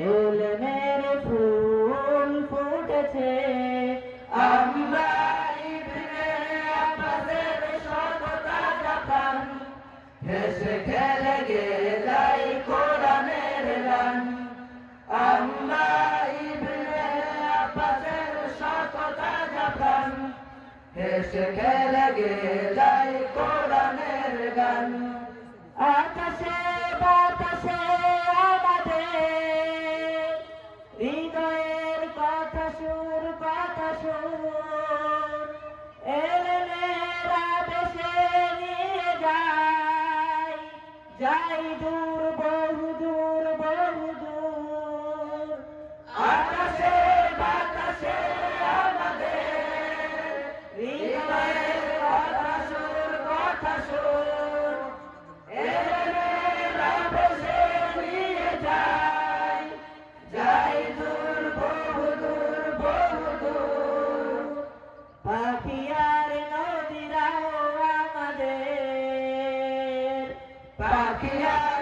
ইলমের ফুল ফুটেছে। আমরা ইবনে আব্বাসের সততা জাপান, হেসে খেলে গেলাই কোরআনের গান। আমরা ইবনে আব্বাসের সততা জাপান, হেসে খেলে গেলাই কোরআনের গান। আকাশে বাতাসে আমাদের হৃদয়ের কথা সুর, কথা সুর। ইলমের আবেশে নিয়ে যাই, যাই দূর, বহু দূর, বহু দূর। আকাশে বাতাসে আমাদের হৃদয়ের কথা সুর, কথা সুর। ইলমের আবেশে নিয়ে যাই, যাই দূর, বহু দূর, বহু দূর। পাখি আর নদীরাও আমাদের, পাখি আর